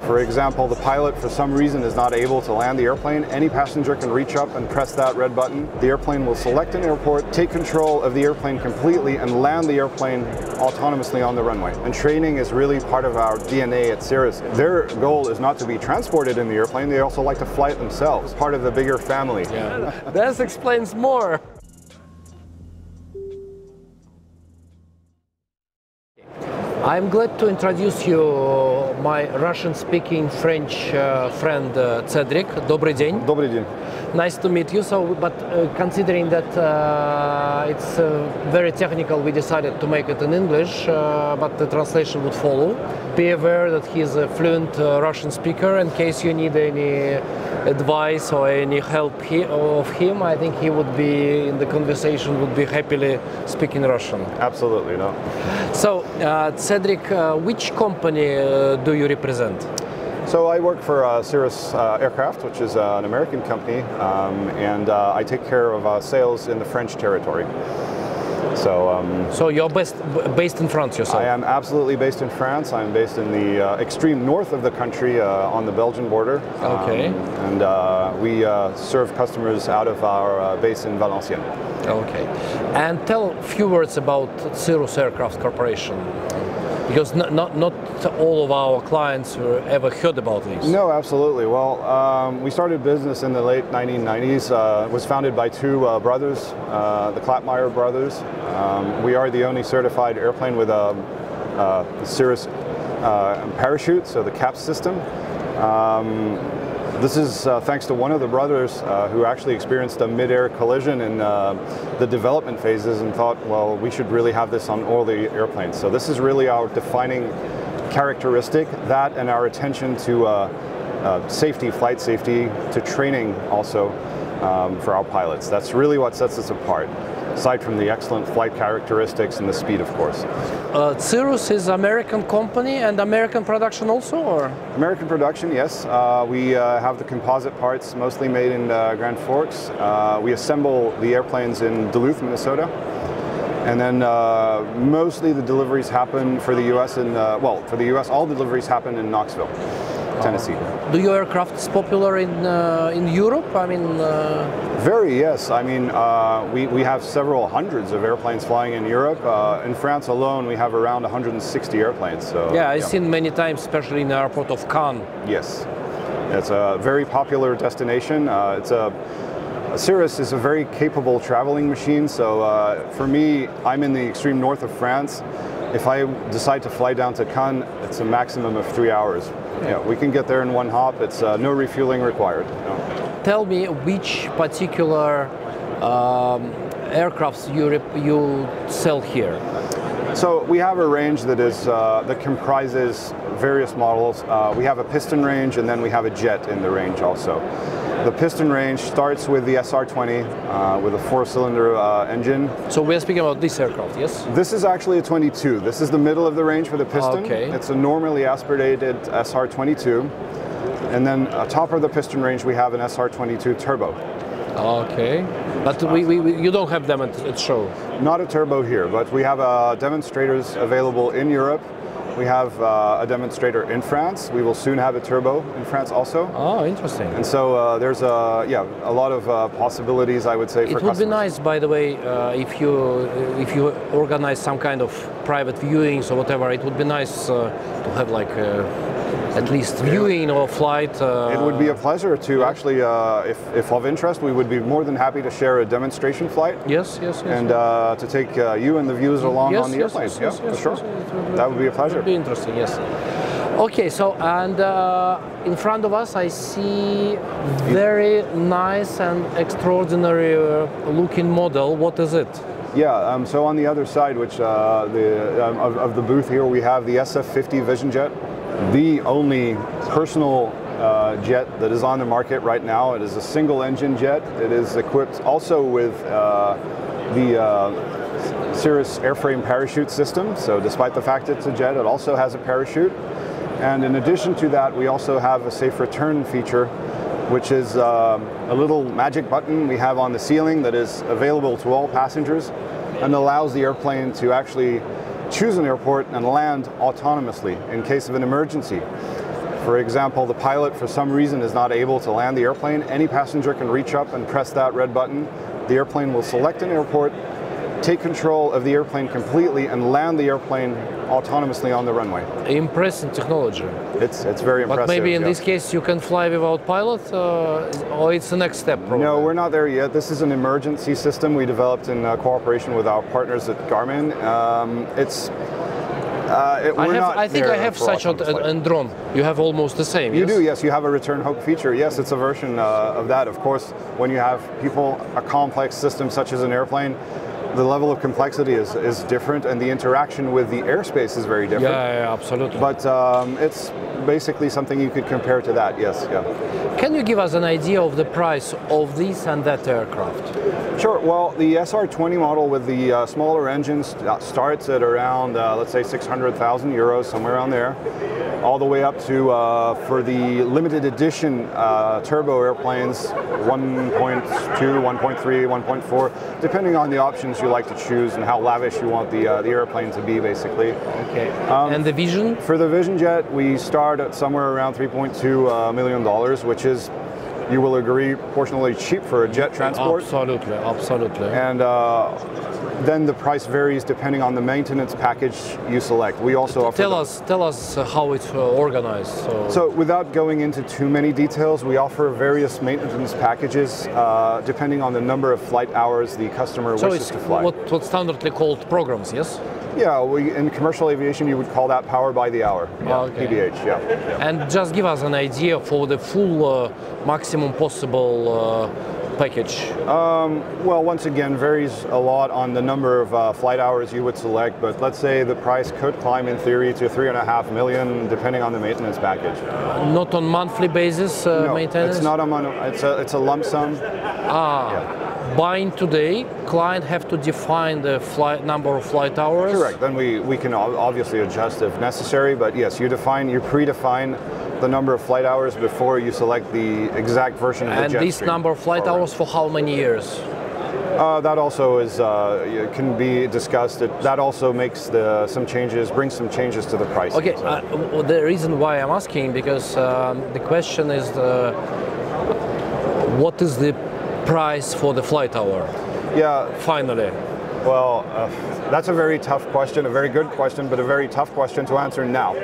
For example, the pilot for some reason is not able to land the airplane, any passenger can reach up and press that red button. The airplane will select an airport, take control of the airplane completely, and land the airplane autonomously on the runway. And training is really part of our DNA at Cirrus. Their goal is not to be transported in the airplane, they also like to fly it themselves, part of the bigger family. Yeah. That explains more. I'm glad to introduce you my Russian-speaking French friend Cedric. Добрый день. Добрый день. Nice to meet you. But considering that it's very technical, we decided to make it in English, but the translation would follow. Be aware that he's a fluent Russian speaker. In case you need any advice or any help of him, I think he would be in the conversation, would be happily speaking Russian. Absolutely, no. So, Cedric, which company do you represent? So I work for Cirrus Aircraft, which is an American company, and I take care of sales in the French territory. So you're based in France yourself? I am absolutely based in France. I'm based in the extreme north of the country on the Belgian border. Okay. And we serve customers out of our base in Valenciennes. Okay. And tell a few words about Cirrus Aircraft Corporation. Because not all of our clients ever heard about this. No, absolutely. Well, we started business in the late 1990s. It was founded by two brothers, the Klapmeyer brothers. We are the only certified airplane with a Cirrus parachute, so the CAP system. This is thanks to one of the brothers who actually experienced a mid-air collision in the development phases and thought, well, we should really have this on all the airplanes. So this is really our defining characteristic, that and our attention to safety, flight safety, to training also for our pilots. That's really what sets us apart, aside from the excellent flight characteristics and the speed, of course. Cirrus is American company and American production also, or? American production, yes. We have the composite parts mostly made in Grand Forks. We assemble the airplanes in Duluth, Minnesota. And then mostly the deliveries happen for the US well, for the US, all deliveries happen in Knoxville, Tennessee. Do your aircraft is popular in Europe? I mean, very, yes. I mean, we have several hundreds of airplanes flying in Europe. In France alone, we have around 160 airplanes. So yeah, I've seen many times, especially in the airport of Cannes. Yes, it's a very popular destination. Cirrus is a very capable traveling machine. So for me, I'm in the extreme north of France. If I decide to fly down to Cannes, it's a maximum of 3 hours. Yeah, we can get there in one hop. It's no refueling required. No. Tell me which particular aircrafts you sell here. So we have a range that comprises various models. We have a piston range, and then we have a jet in the range also. The piston range starts with the SR-20 with a 4-cylinder engine. So we're speaking about this aircraft, yes? This is actually a 22. This is the middle of the range for the piston. Okay. It's a normally aspirated SR-22. And then atop of the piston range, we have an SR-22 turbo. Okay. But you don't have them at show? Not a turbo here, but we have demonstrators available in Europe. We have a demonstrator in France. We will soon have a turbo in France also. Oh, interesting. And so there's a lot of possibilities, I would say, for customers. It would be nice, by the way, if you organize some kind of private viewings or whatever. It would be nice to have like at least viewing or flight. It would be a pleasure to actually, if of interest, we would be more than happy to share a demonstration flight. Yes. And to take you and the viewers along on the airplane. Yes, for sure. That would be a pleasure. Be interesting, yes. Okay, so and in front of us I see very nice and extraordinary looking model. What is it? Yeah, so on the other side, which of the booth here, we have the SF-50 Vision Jet, the only personal jet that is on the market right now. It is a single engine jet. It is equipped also with the Cirrus airframe parachute system. So despite the fact it's a jet, it also has a parachute. And in addition to that, we also have a safe return feature, which is a little magic button we have on the ceiling that is available to all passengers and allows the airplane to actually choose an airport and land autonomously in case of an emergency. For example, the pilot for some reason is not able to land the airplane, any passenger can reach up and press that red button. The airplane will select an airport, take control of the airplane completely, and land the airplane autonomously on the runway. Impressive technology. It's very impressive. But maybe in yeah. this case you can fly without pilot, or it's the next step probably? No, we're not there yet. This is an emergency system we developed in cooperation with our partners at Garmin. I think I have such a drone. You have almost the same. You yes? do, yes. You have a return hook feature. Yes, it's a version of that. Of course, when you have a complex system such as an airplane, the level of complexity is different, and the interaction with the airspace is very different. Yeah, absolutely. But it's basically something you could compare to that, yes. Yeah. Can you give us an idea of the price of this and that aircraft? Sure. Well, the SR20 model with the smaller engines starts at around, let's say, 600,000 euros, somewhere around there, all the way up to, for the limited edition turbo airplanes, 1.2, 1.3, 1.4, depending on the options you like to choose and how lavish you want the airplane to be, basically. Okay. And the Vision? For the Vision Jet, we start at somewhere around $3.2 million, which is, you will agree, proportionally cheap for a jet transport. Absolutely, absolutely. And then the price varies depending on the maintenance package you select. We also offer. Tell us how it's organized. So without going into too many details, we offer various maintenance packages depending on the number of flight hours the customer wishes to fly. What's standardly called programs, yes? Yeah, in commercial aviation you would call that power by the hour. Yeah, okay. PBH, yeah. And just give us an idea for the full maximum possible package. Well, once again, varies a lot on the number of flight hours you would select, but let's say the price could climb in theory to $3.5 million, depending on the maintenance package. Not on monthly basis no, maintenance? It's not it's a lump sum. Yeah. Buying today, client have to define the number of flight hours? Correct. Then we can obviously adjust if necessary, but yes, you predefine the number of flight hours before you select the exact version of the jet. And this number of flight hours for how many years? That also is can be discussed. That also makes brings some changes to the price. Okay, the reason why I'm asking, because the question is what is the price for the flight hour? Yeah. Finally. Well, that's a very tough question, a very good question, but a very tough question to answer now,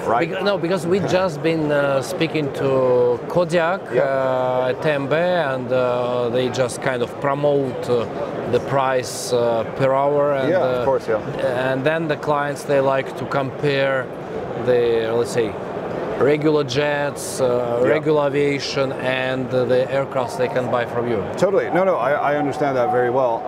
right? Because we just been speaking to Kodiak at Tembe, and they just kind of promote the price per hour. And, of course, And then the clients, they like to compare the, let's say, regular jets, regular aviation, and the aircrafts they can buy from you. Totally. No, I understand that very well.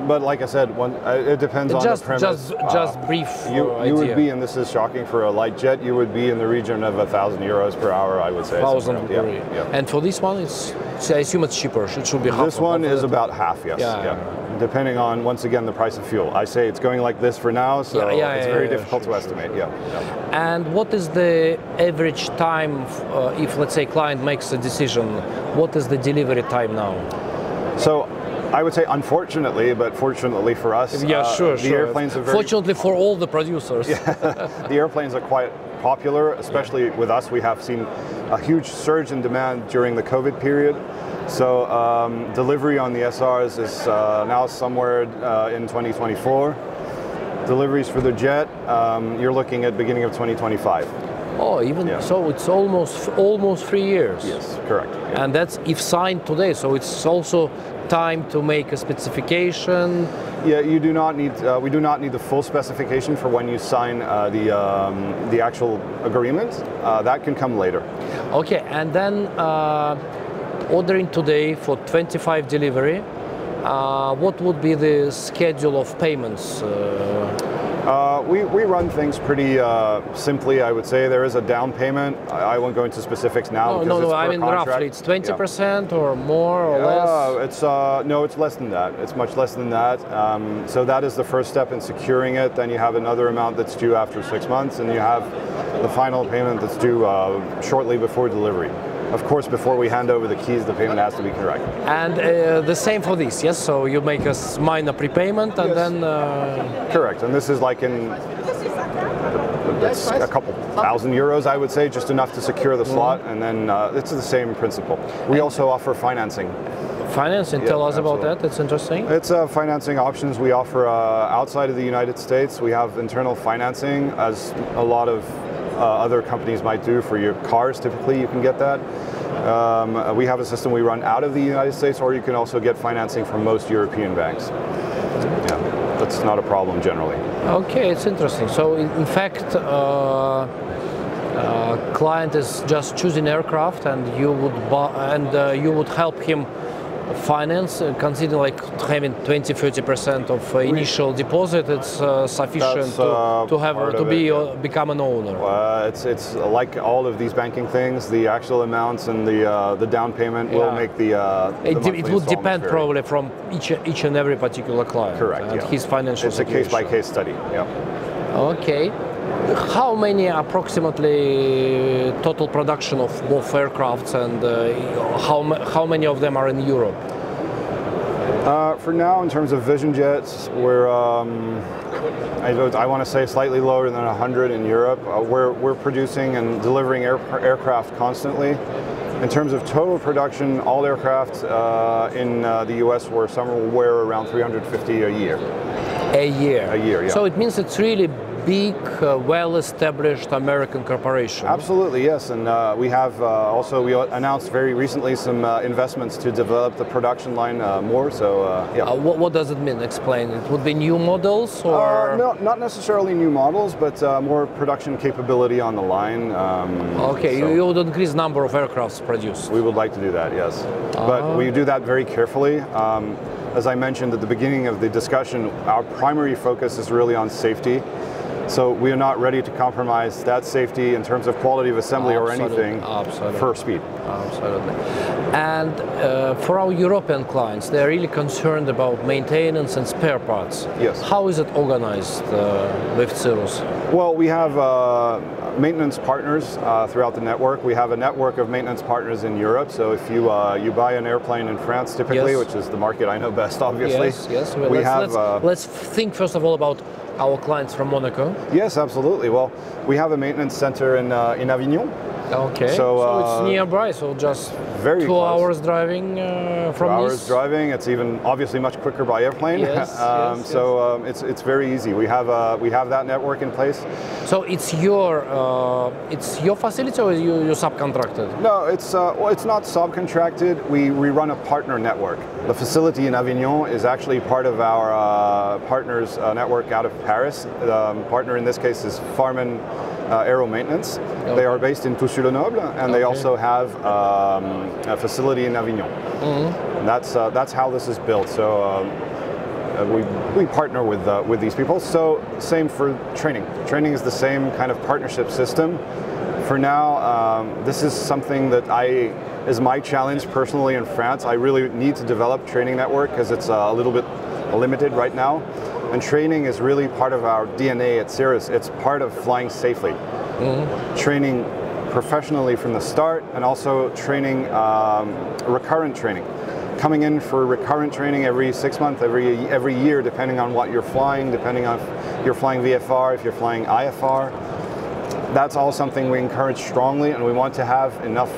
But like I said, it depends on the premise. Just brief you idea. would be, and this is shocking for a light jet, you would be in the region of 1,000 euros per hour, I would say. 1,000 per hour. And for this one, I assume it's cheaper. It should be half. This one is about half, yes. Yeah. Depending on, once again, the price of fuel. I say it's going like this for now, so it's very difficult to estimate. And what is the average time if, let's say, client makes a decision? What is the delivery time now? So, I would say unfortunately, but fortunately for us, the airplanes are very... Fortunately for all the producers. The airplanes are quite popular, especially with us. We have seen a huge surge in demand during the COVID period. So delivery on the SRs is now somewhere in 2024. Deliveries for the jet, you're looking at beginning of 2025. Oh, so it's almost 3 years. Yes, correct. Yeah. And that's if signed today, so it's also time to make a specification. Yeah, you do not need. We do not need the full specification for when you sign the actual agreement. That can come later. Okay, and then ordering today for 25 delivery. What would be the schedule of payments? We run things pretty simply, I would say. There is a down payment. I won't go into specifics now. I mean roughly. It's 20% or more or less? It's less than that. It's much less than that. So that is the first step in securing it. Then you have another amount that's due after 6 months, and you have the final payment that's due shortly before delivery. Of course, before we hand over the keys, the payment has to be correct. And the same for this, yes? So you make a minor prepayment and then... Correct, and this is like in That's a couple €1,000, I would say, just enough to secure the slot, and then it's the same principle. We also offer financing. Financing, tell us about that, it's interesting. It's financing options we offer outside of the United States. We have internal financing, as a lot of other companies might do for your cars. Typically you can get that. We have a system we run out of the United States, or you can also get financing from most European banks. Yeah, that's not a problem generally. Okay, it's interesting. So in fact, client is just choosing aircraft, and you would you would help him finance, considering like having 20-30% of initial deposit. It's sufficient to become an owner. It's like all of these banking things. The actual amounts and the down payment will make the it would depend probably from each and every particular client. Correct. And his financial situation. It's a case-by-case study. Yeah. Okay. How many approximately total production of both aircrafts, and how many of them are in Europe? For now, in terms of Vision Jets, we're I want to say slightly lower than 100 in Europe. We're producing and delivering aircraft constantly. In terms of total production, all aircraft in the US were somewhere around 350 a year. A year? A year, yeah. So it means it's really big, well-established American corporation. Absolutely, yes. And we have we announced very recently some investments to develop the production line more. So, yeah. What does it mean? Explain. It would be new models, or no, not necessarily new models, but more production capability on the line. Okay, so you would increase number of aircrafts produced. We would like to do that, yes. But we do that very carefully. As I mentioned at the beginning of the discussion, our primary focus is really on safety. So we are not ready to compromise that safety in terms of quality of assembly or anything for speed. Absolutely. And for our European clients, they're really concerned about maintenance and spare parts. Yes. How is it organized with Cirrus? Well, we have maintenance partners throughout the network. We have a network of maintenance partners in Europe. So if you you buy an airplane in France, typically, which is the market I know best, obviously. Yes. Well, let's think first of all about our clients from Monaco. Yes, absolutely. Well, we have a maintenance center in Avignon. Okay. So it's nearby. So just very 2 hours driving from 2 hours Nice? driving. It's even obviously much quicker by airplane. Yes, it's very easy. We have that network in place. So it's your facility, or you subcontracted? No, it's not subcontracted. We run a partner network. The facility in Avignon is actually part of our partners network out of Paris. The partner in this case is Farman Aero Maintenance. Okay. They are based in Toussus-le-Noble, and they also have a facility in Avignon. Mm-hmm. And that's how this is built. So we partner with these people. So same for training. Training is the same kind of partnership system. For now, this is something that is my challenge personally in France. I really need to develop training network because it's a little bit limited right now. And training is really part of our DNA at Cirrus. It's part of flying safely. Mm-hmm. Training professionally from the start, and also training, recurrent training. Coming in for recurrent training every 6 months, every year, depending on what you're flying, depending on if you're flying VFR, if you're flying IFR. That's all something we encourage strongly, and we want to have enough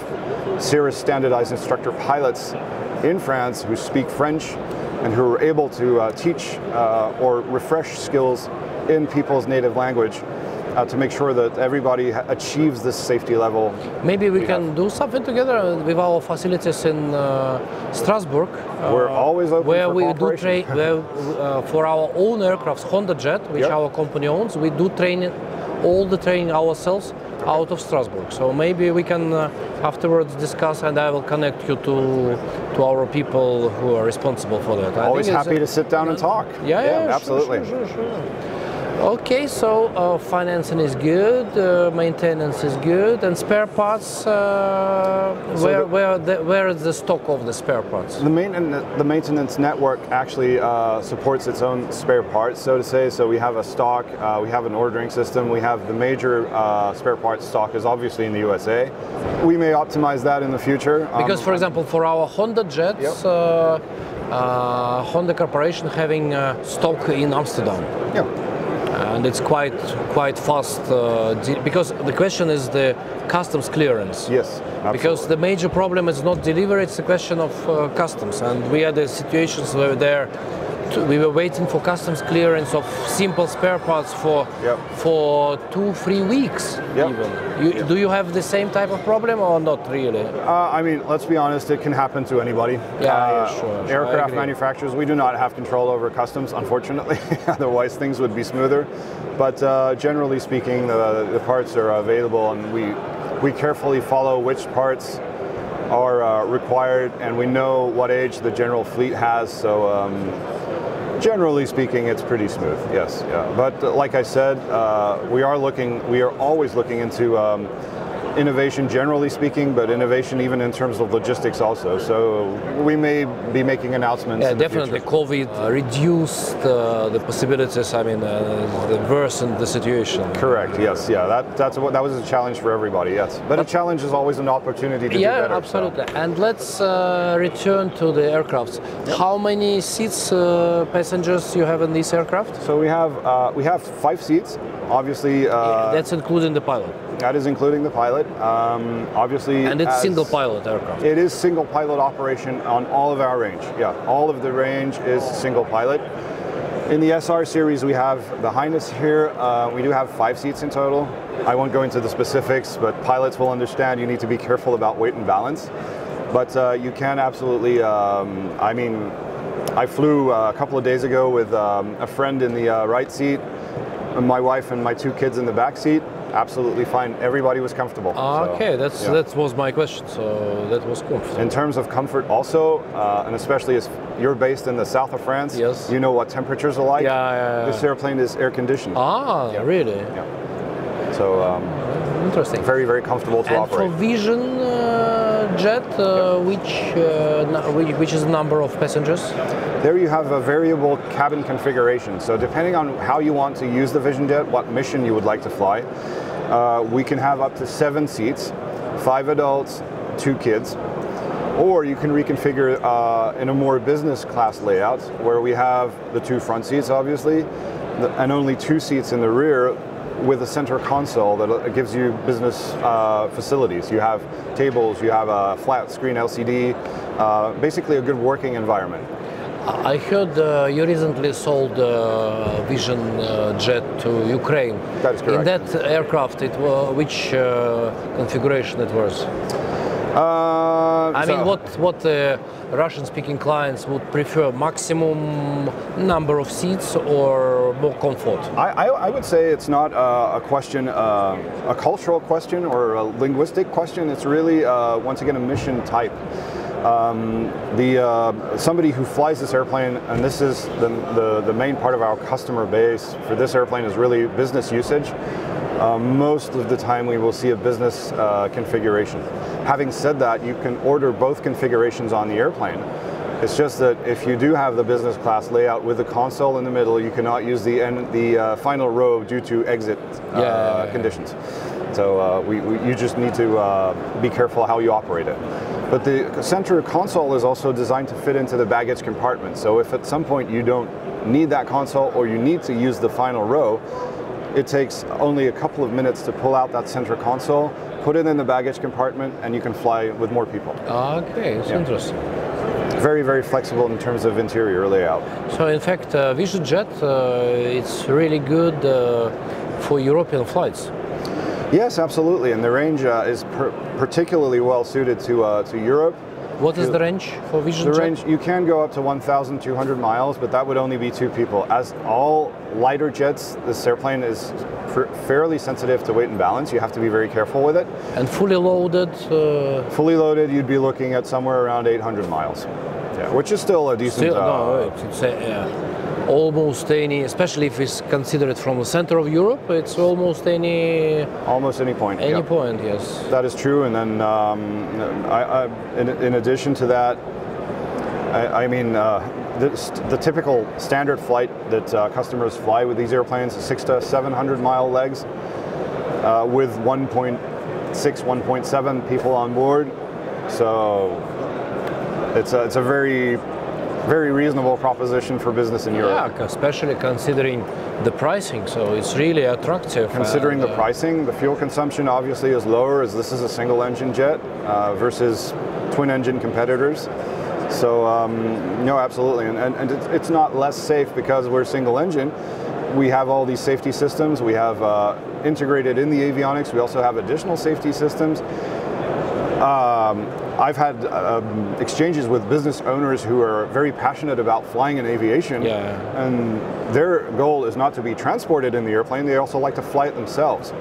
Cirrus standardized instructor pilots in France who speak French and who are able to teach or refresh skills in people's native language to make sure that everybody achieves this safety level. Maybe we can do something together with our facilities in Strasbourg. We're always open where for we cooperation. for our own aircrafts, Honda Jet, which our company owns, we do training, all the training ourselves out of Strasbourg. So maybe we can afterwards discuss, and I will connect you to our people who are responsible for that. Always happy to sit down and talk. Yeah, absolutely. Sure. Okay, so financing is good, maintenance is good, and spare parts. Where is the stock of the spare parts? The maintenance network actually supports its own spare parts, so to say. So we have a stock, we have an ordering system. We have the major spare parts stock is obviously in the USA. We may optimize that in the future. Because, for example, for our Honda Jets, Honda Corporation having stock in Amsterdam. Yeah. and it's quite fast because the question is the customs clearance. Yes, absolutely. Because the major problem is not delivery; it's a question of customs, and we had the situations where we were waiting for customs clearance of simple spare parts for 2-3 weeks. Yep. Even. Do you have the same type of problem or not really? I mean, let's be honest, it can happen to anybody. Sure. Aircraft manufacturers, we do not have control over customs, unfortunately. Otherwise, things would be smoother. But generally speaking, the parts are available, and we carefully follow which parts are required, and we know what age the general fleet has. So generally speaking, it's pretty smooth. Yes, yeah. But like I said, we are always looking into innovation, generally speaking, but innovation even in terms of logistics also. So we may be making announcements. Yeah, in the definitely. future. COVID reduced the possibilities. I mean, worsened the situation. Correct. Yes. Yeah. That was a challenge for everybody. Yes. But a challenge is always an opportunity to do better. Yeah, absolutely. So. And let's return to the aircrafts. Yep. How many seats, passengers you have in this aircraft? So we have 5 seats. Obviously. That's including the pilot. That is including the pilot. Obviously. And it's single pilot aircraft. It is single pilot operation on all of our range. Yeah, all of the range is single pilot. In the SR series, we have the Highness here. We do have 5 seats in total. I won't go into the specifics, but pilots will understand you need to be careful about weight and balance. But you can absolutely, I mean, I flew a couple of days ago with a friend in the right seat, and my wife and my 2 kids in the back seat. Absolutely fine. Everybody was comfortable. Okay, that was my question. So that was comfortable. In terms of comfort, also, and especially as you're based in the south of France, yes, you know what temperatures are like. Yeah. This airplane is air conditioned. Really? Yeah. So interesting. Very, very comfortable to operate. And for Vision Jet, which is the number of passengers? There you have a variable cabin configuration. So depending on how you want to use the Vision Jet, what mission you would like to fly, we can have up to 7 seats, 5 adults, 2 kids. Or you can reconfigure in a more business class layout where we have the 2 front seats, obviously, and only 2 seats in the rear with a center console that gives you business facilities. You have tables, you have a flat screen LCD, basically a good working environment. I heard you recently sold Vision Jet to Ukraine. That is correct. In that aircraft, which configuration it was? I mean, what Russian-speaking clients would prefer? Maximum number of seats or more comfort? I would say it's not a question, a cultural question or a linguistic question. It's really, once again, a mission type. Somebody who flies this airplane, and this is the main part of our customer base for this airplane, is really business usage. Most of the time we will see a business configuration. Having said that, you can order both configurations on the airplane. It's just that if you do have the business class layout with the console in the middle, you cannot use the final row due to exit conditions. So you just need to be careful how you operate it. But the center console is also designed to fit into the baggage compartment. So if at some point you don't need that console or you need to use the final row, it takes only a couple of minutes to pull out that center console, put it in the baggage compartment, and you can fly with more people. Okay, it's interesting. Very, very flexible in terms of interior layout. So in fact, Vision Jet, it's really good for European flights. Yes, absolutely, and the range is particularly well suited to Europe. What is the range for Vision Jet? The range, you can go up to 1,200 miles, but that would only be 2 people. As all lighter jets, this airplane is fairly sensitive to weight and balance. You have to be very careful with it. And fully loaded? Fully loaded, you'd be looking at somewhere around 800 miles. Yeah, which is still a decent... almost any, especially if it's considered from the center of Europe, it's almost any... Almost any point. Any point, yes. That is true, and then in addition to that, I mean, the typical standard flight that customers fly with these airplanes is 600 to 700 mile legs with 1.6, 1.7 people on board. So it's a very very reasonable proposition for business in Europe. Yeah, especially considering the pricing, so it's really attractive. Considering the pricing, the fuel consumption obviously is lower as this is a single engine jet versus twin engine competitors. So no, absolutely, and it's not less safe because we're single engine. We have all these safety systems. We have integrated in the avionics. We also have additional safety systems. I've had exchanges with business owners who are very passionate about flying in aviation, and their goal is not to be transported in the airplane, they also like to fly it themselves.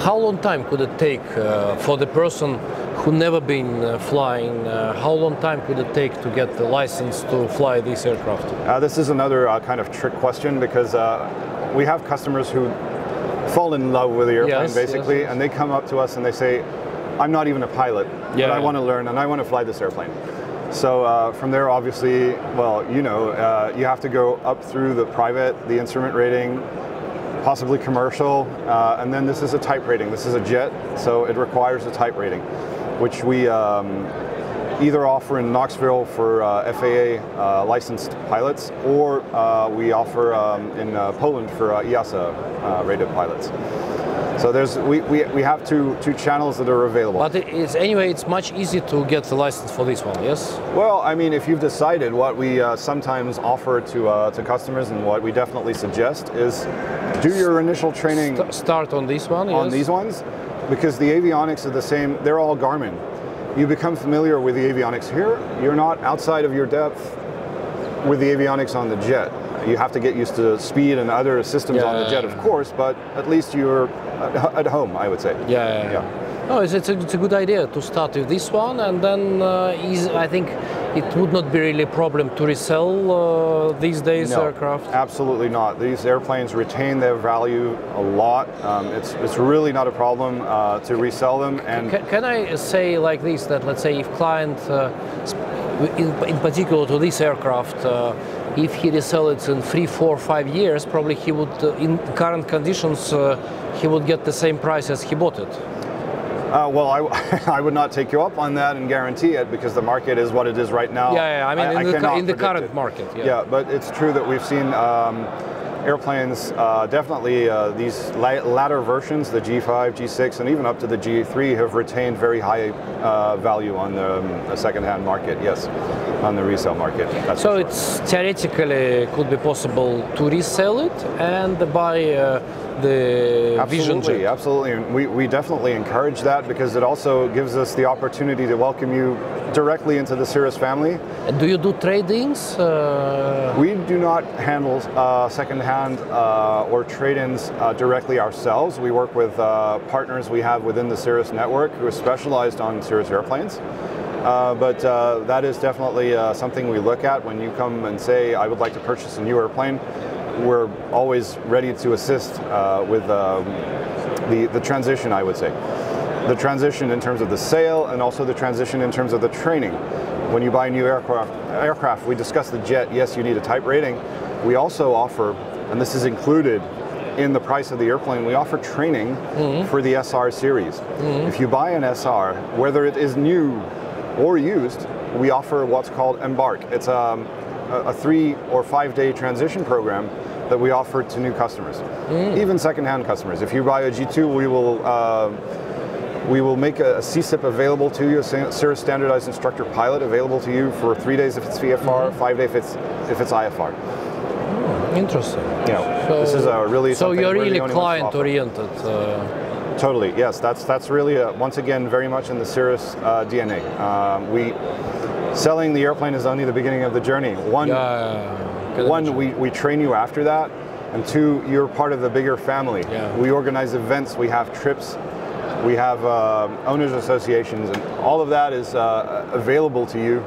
How long time could it take for the person who never been flying, how long time could it take to get the license to fly this aircraft? This is another kind of trick question because we have customers who fall in love with the airplane basically, and they come up to us and they say, I'm not even a pilot, but I want to learn and I want to fly this airplane. So from there, obviously, well, you know, you have to go up through the private, the instrument rating, possibly commercial, and then this is a type rating. This is a jet, so it requires a type rating, which we either offer in Knoxville for FAA licensed pilots, or we offer in Poland for EASA rated pilots. So there's we have two channels that are available. But it's much easier to get the license for this one, yes? Well, I mean, if you've decided, what we sometimes offer to customers and what we definitely suggest is do your initial training. Start on this one, on these ones, because the avionics are the same. They're all Garmin. You become familiar with the avionics here. You're not outside of your depth with the avionics on the jet. You have to get used to speed and other systems on the jet, of course, but at least you're at home, I would say. No, it's a good idea to start with this one, and then I think it would not be really a problem to resell these days aircraft. Absolutely not. These airplanes retain their value a lot. It's really not a problem to resell them. And can I say like this, that let's say if client, in particular to this aircraft, if he resell it in 3, 4, 5 years, probably he would, in current conditions, he would get the same price as he bought it. Well, I would not take you up on that and guarantee it because the market is what it is right now. I mean, in the current market. Yeah, but it's true that we've seen airplanes, definitely these latter versions, the G5, G6, and even up to the G3 have retained very high value on the second-hand market, yes, on the resale market. So it's theoretically could be possible to resell it and buy the Vision Jet. Absolutely, and we definitely encourage that because it also gives us the opportunity to welcome you directly into the Cirrus family. And do you do trade-ins? We do not handle second-hand or trade-ins directly ourselves. We work with partners we have within the Cirrus network who are specialized on Cirrus airplanes. But that is definitely something we look at when you come and say, I would like to purchase a new airplane. We're always ready to assist with the transition, I would say. The transition in terms of the sale and also the transition in terms of the training. When you buy a new aircraft, we discuss the jet. Yes, you need a type rating. We also offer, and this is included in the price of the airplane, we offer training for the SR series. If you buy an SR, whether it is new or used, we offer what's called Embark. It's a 3 or 5 day transition program that we offer to new customers, even second-hand customers. If you buy a G2, we will make a CSIP available to you, a Cirrus Standardized Instructor Pilot available to you for 3 days if it's VFR, 5 days if it's IFR. Interesting. You know, so, this is a really so you're really client-oriented. Totally, yes. That's really once again very much in the Cirrus DNA. Selling the airplane is only the beginning of the journey. One, we train you after that, and 2, you're part of the bigger family. We organize events, we have trips, we have owners associations, and all of that is available to you.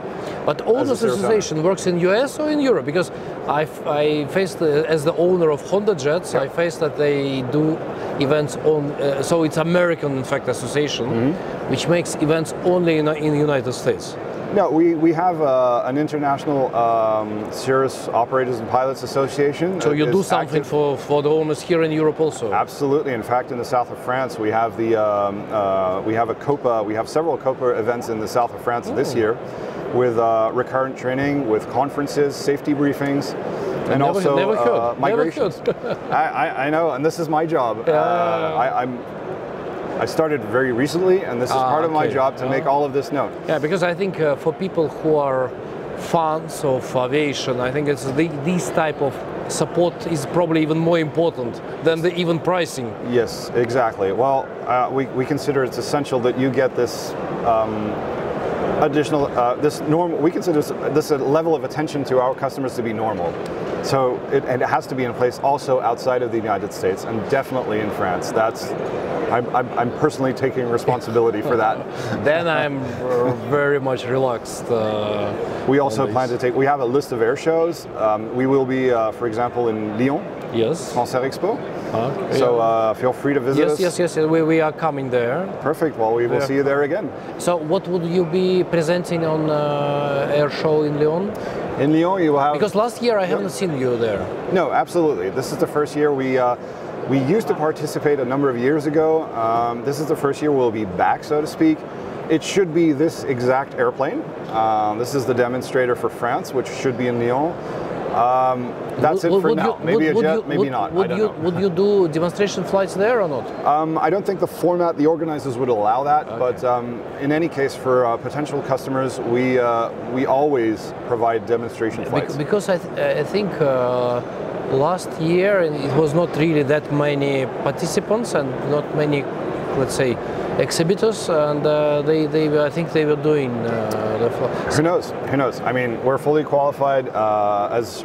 But owners association works in US or in Europe? Because I faced, as the owner of Honda Jets, I faced that they do events on, so it's American, in fact, association, which makes events only in the United States. No, we have an international Cirrus Operators and Pilots Association. So you do something for the owners here in Europe also? Absolutely. In fact, in the south of France, we have we have a Copa. We have several Copa events in the south of France this year, with recurrent training, with conferences, safety briefings, and also migrations. I know, and this is my job. I started very recently, and this is part of my job to make all of this known. Yeah, because I think for people who are fans of aviation, I think it's this type of support is probably even more important than the even pricing. Yes, exactly. Well, we consider it's essential that you get this additional, this normal. We consider this a level of attention to our customers to be normal. So it has to be in place also outside of the United States, and definitely in France. I'm personally taking responsibility for that. Then I'm very much relaxed. We also plan to we have a list of air shows. We will be, for example, in Lyon. Yes. France Air Expo. So feel free to visit us. Yes. We are coming there. Perfect. Well, we will see you there again. So what would you be presenting on air show in Lyon? In Lyon, you will have... Because last year I haven't seen you there. No, absolutely. This is the first year we used to participate a number of years ago. This is the first year we'll be back, so to speak. It should be this exact airplane. This is the demonstrator for France, which should be in Lyon. That's it for now. Maybe a jet, maybe not. I don't know. Would you do demonstration flights there or not? I don't think the format, the organizers would allow that. Okay. But in any case, for potential customers, we always provide demonstration flights. Because I think last year it was not really that many participants and not many, let's say, exhibitors, and I think they were doing the flights. Who knows? Who knows? I mean, we're fully qualified as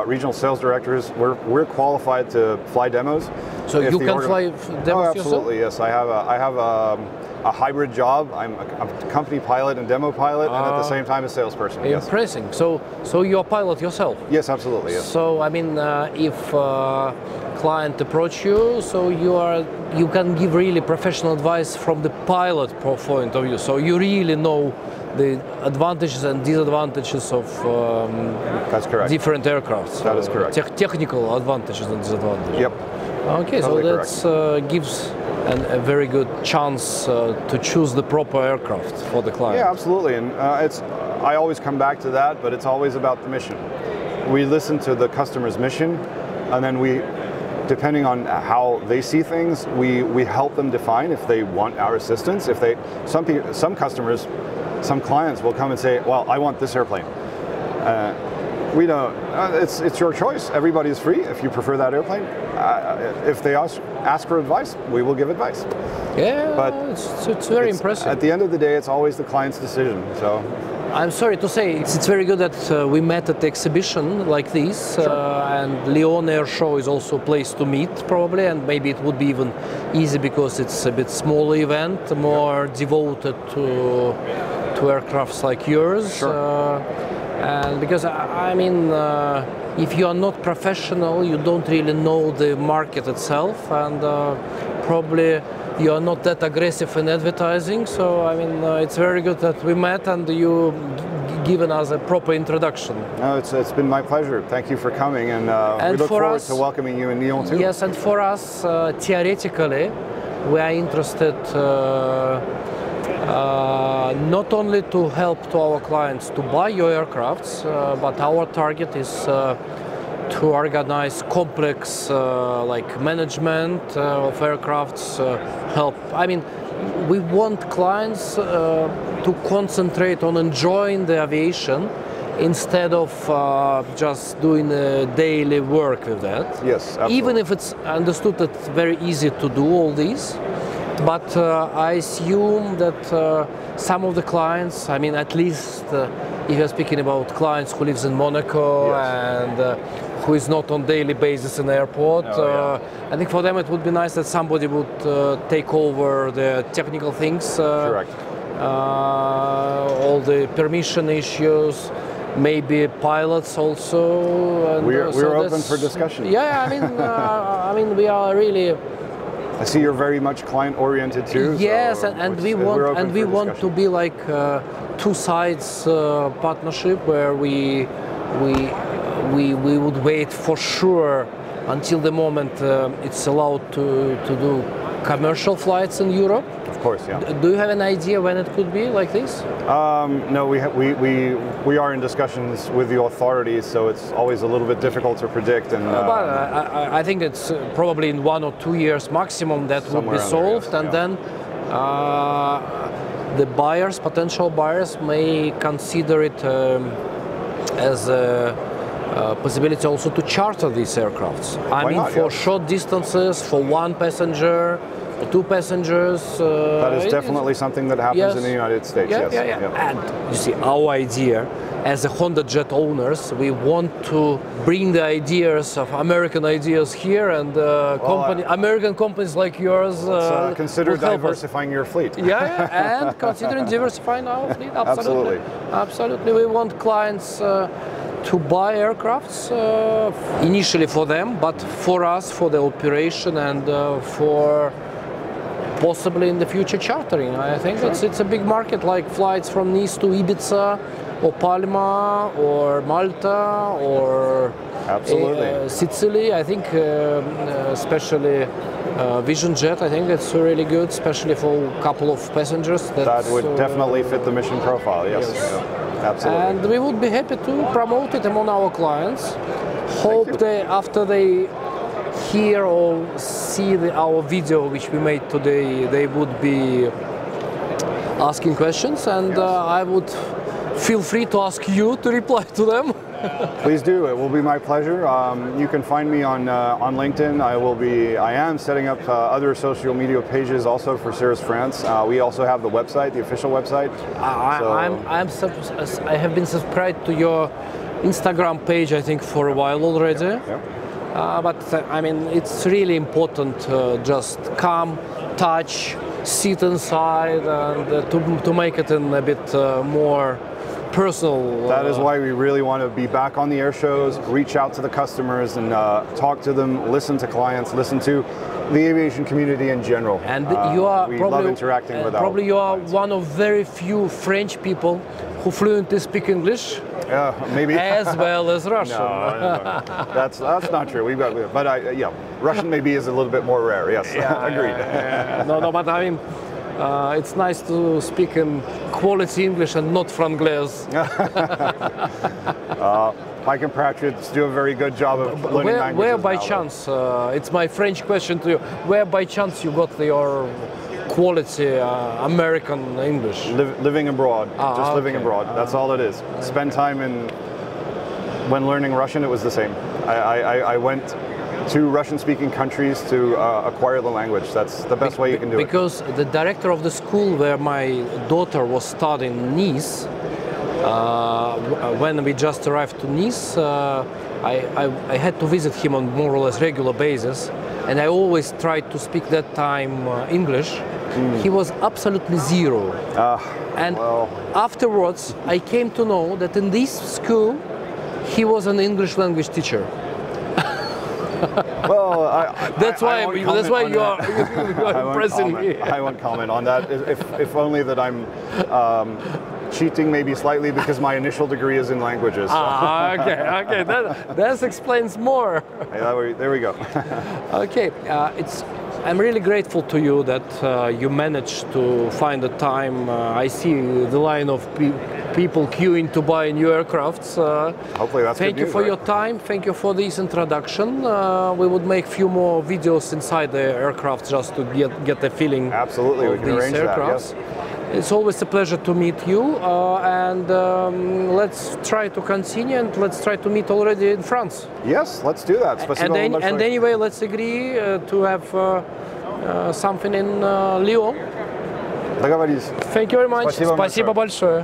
regional sales directors. We're qualified to fly demos. So you can fly demos absolutely, yourself? Yes. I have a hybrid job. I'm a company pilot and demo pilot, and at the same time a salesperson. Impressive. Yes. So you're a pilot yourself? Yes, absolutely. Yes. So I mean, if client approach you, so you can give really professional advice from the pilot point of view. So you really know the advantages and disadvantages of that's correct. Different aircraft. That is correct. Technical advantages and disadvantages. Yep. Okay, totally so that gives a very good chance to choose the proper aircraft for the client. Yeah, absolutely. And I always come back to that, but it's always about the mission. We listen to the customer's mission, and then depending on how they see things, we help them define if they want our assistance. If some customers, some clients will come and say, well, I want this airplane. We don't, it's your choice. Everybody is free if you prefer that airplane. If they ask for advice, we will give advice. Yeah, but it's very impressive. At the end of the day, it's always the client's decision. So I'm sorry to say, it's very good that we met at the exhibition like this, sure. And Lyon Air Show is also a place to meet probably, and maybe it would be even easy because it's a bit smaller event, more devoted to aircrafts like yours. Sure. And because I mean, if you are not professional, you don't really know the market itself, and probably you are not that aggressive in advertising. So I mean, it's very good that we met and you given us a proper introduction. No, it's been my pleasure. Thank you for coming, and we look forward to welcoming you in Lyon too. Yes, and for us, theoretically, we are interested not only to help to our clients to buy your aircrafts, but our target is to organize complex like management of aircrafts, help. I mean, we want clients to concentrate on enjoying the aviation instead of just doing daily work with that. Yes, absolutely. Even if it's understood that it's very easy to do all these. But I assume that some of the clients, I mean, at least if you're speaking about clients who lives in Monaco, yes, and who is not on daily basis in the airport, I think for them it would be nice that somebody would take over the technical things. Correct. All the permission issues, maybe pilots also. And, we're open for discussion. Yeah, I mean, we are really. I see you're very much client-oriented too. Yes, so and we want to be like two sides partnership where we would wait for sure until the moment it's allowed to do commercial flights in Europe? Of course, yeah. Do you have an idea when it could be like this? No, we are in discussions with the authorities, so it's always a little bit difficult to predict. And but I think it's probably in 1 or 2 years maximum that would be solved, there, yes, and then the buyers, potential buyers, may consider it as a possibility also to charter these aircrafts. I mean, for short distances, for 1 passenger, 2 passengers. That is definitely something that happens in the United States. Yeah. And you see, our idea as a Honda Jet owners, we want to bring the ideas of American ideas here, and American companies like yours. Consider diversifying your fleet. And considering diversifying our fleet. Absolutely. We want clients to buy aircrafts initially for them, but for us, for the operation, and for possibly in the future chartering. I think it's a big market, like flights from Nice to Ibiza, or Palma, or Malta, or Sicily. I think especially Vision Jet, I think it's really good, especially for a couple of passengers. That would definitely fit the mission profile, yes. Absolutely. And we would be happy to promote it among our clients. Hope after they hear or see our video which we made today, they would be asking questions, and I would feel free to ask you to reply to them. Please do. It will be my pleasure. You can find me on LinkedIn. I am setting up other social media pages also for Cirrus France. We also have the website, the official website. I have been subscribed to your Instagram page, I think, for a while already. But I mean, it's really important just come, touch, sit inside, and to make it in a bit more personal. That is why we really want to be back on the air shows, reach out to the customers and talk to them, listen to clients, listen to the aviation community in general. And you are we love interacting with probably you are clients. one of very few French people who fluently speak English. Maybe as well as Russian. No. That's not true. Russian maybe is a little bit more rare. Yes, agreed. No, but I mean, it's nice to speak in quality English and not Franglais. My compatriots do a very good job of learning languages. Where by chance, it's my French question to you, where by chance you got your quality American English? Living abroad, living abroad. That's all it is. Spend time when learning Russian, it was the same. I went to Russian-speaking countries to acquire the language. That's the best way you can do it. Because the director of the school where my daughter was studying, Nice, when we just arrived to Nice, I had to visit him on more or less regular basis, and I always tried to speak that time English. He was absolutely zero. Afterwards, I came to know that in this school, he was an English language teacher. Well, that's why you are impressing me. I won't comment on that. If only that I'm cheating maybe slightly because my initial degree is in languages. So. Okay. That explains more. There we go. Okay, I'm really grateful to you that you managed to find the time. I see the line of people queuing to buy new aircrafts. Hopefully that's Thank good you news, for right? your time. Thank you for this introduction. We would make a few more videos inside the aircraft just to get a feeling. Absolutely, we of can these arrange aircrafts. that. Yes. It's always a pleasure to meet you, and let's try to continue, and let's try to meet already in France. Yes, let's do that. And anyway, let's agree to have something in Lyon. Договорились. Thank you very much. Спасибо большое.